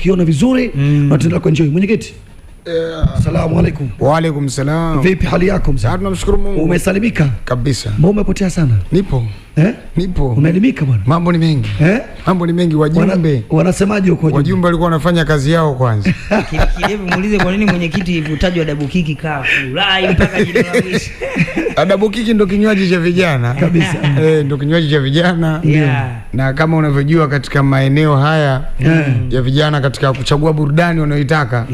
kukiona vizuri na tunaendelea kuenjoy. Mwenyekiti, Asalamu alaykum. Wa alaykum salam. Vipi hali yako mzee? Tunamshukuru Mungu. Umesalimika? Kabisa. Mbona umepotea sana? Nipo. Nipo. Umeelimika bwana? Mambo ni mengi. Mambo ni mengi. Wajumbe. Wanasemaje huko wajumbe? Wajumbe walikuwa wanafanya kazi yao kwanza. Kidevu muulize kwa nini mwenyekiti hutajwa double kick kafu. Lai mpaka jina la mwisho. Double kick ndio kinywaji cha vijana. Kabisa. Ndio kinywaji cha vijana. Na kama unavyojua katika maeneo haya ya vijana katika kuchagua burudani wanayoitaka,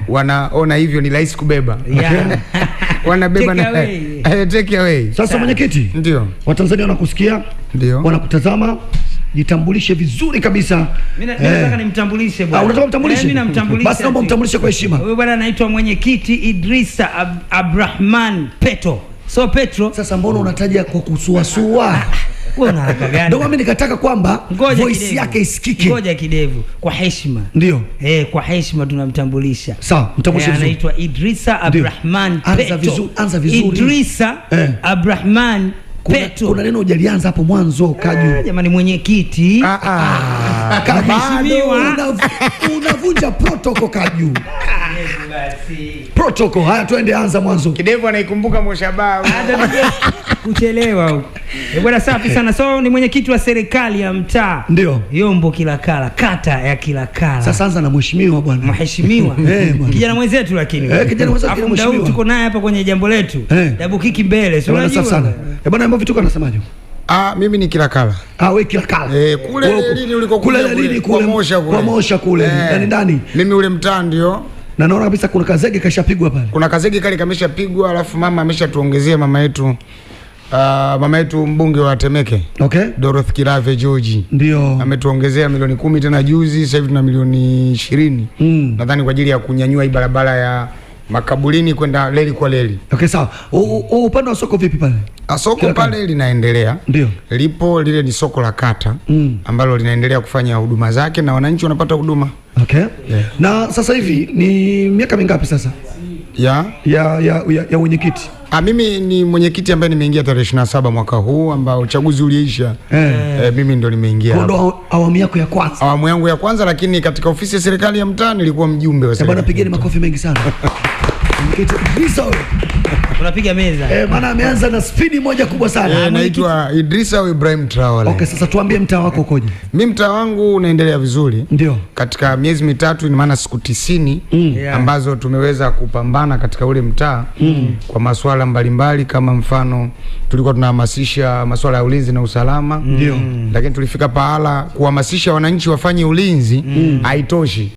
wanaona hivyo ni rahisi kubeba. Wanabeba na take away. Sasa mwenyekiti, ndio Watanzania wanakusikia, ndio wanakutazama, jitambulishe vizuri kabisa. Mimi nataka nimtambulishe bwana. Unataka kumtambulisha? Mimi namtambulisha. Basi naomba mtambulishe kwa heshima. Huyu bwana anaitwa mwenyekiti Idrisa Abdrahman Petro. So Petro. Sasa mbona unataja kwa kusuasua? Wewe una haraka gani? Ndio mimi nikataka kwamba voice yake isikike. Ngoja kidevu kwa heshima. Ndio. Kwa heshima tunamtambulisha. Sawa, mtambulishe vizuri. Anaitwa Idrisa Abdrahman Petro. Anza vizuri. Idrisa Abdrahman Petro. Kuna neno hujalianza hapo mwanzo Kaju. Jamani mwenyekiti. Unavunja protocol Kaju. Protocol. Haya twende, anza mwanzo. Kidevu anaikumbuka Moshababu. Kuchelewa huko. Bwana safi sana. So ni mwenyekiti wa serikali ya mtaa. Ndio. Yombo Kilakala, kata ya Kilakala. Sasa anza na mheshimiwa bwana. Mheshimiwa. Kijana mwenzetu lakini. Kijana mwenzetu mheshimiwa. Tuko naye hapa kwenye jambo letu. Double kick mbele. Sio unajua sana. Bwana ambao vituko anasemaje? Mimi ni Kilakala. Wewe Kilakala. Kule lini ulikokuja? Kule lini kule? Kwa Mosha kule. Ndani. Mimi ule mtaa ndio. Na naona kabisa kuna kazege kashapigwa pale. Kuna kazege kale kameshapigwa, alafu mama ameshatuongezea mama yetu mbunge wa Temeke. Dorothy Kirave George. Ndio. Ametuongezea milioni 10 tena juzi, sasa hivi tuna milioni 20. Nadhani kwa ajili ya kunyanyua hii barabara ya Makaburini kwenda Leli kwa Leli. Sawa. Upande wa soko vipi pale? Soko pale linaendelea. Ndio. Lipo lile ni soko la kata ambalo linaendelea kufanya huduma zake na wananchi wanapata huduma. Na sasa hivi ni miaka mingapi sasa? Ya mwenyekiti. Mimi ni mwenyekiti ambaye nimeingia tarehe 27 mwaka huu ambao uchaguzi uliisha. Mimi ndo nimeingia. Ndo awamu yako ya kwanza. Awamu yangu ya kwanza, lakini katika ofisi ya serikali ya mtaa nilikuwa mjumbe wa serikali. Bwana pigeni makofi mengi sana. Mwenyekiti Idrisa wewe. Unapiga meza. Maana ameanza na spidi moja kubwa sana. Naitwa Idrisa Ibrahim Traore. Sasa tuambie mtaa wako ukoje? Mimi mtaa wangu unaendelea vizuri. Ndio. Katika miezi mitatu, ina maana siku 90 ambazo tumeweza kupambana katika ule mtaa kwa masuala mbalimbali, kama mfano tulikuwa tunahamasisha masuala ya ulinzi na usalama. Ndio. Lakini tulifika pahala kuhamasisha wananchi wafanye ulinzi haitoshi.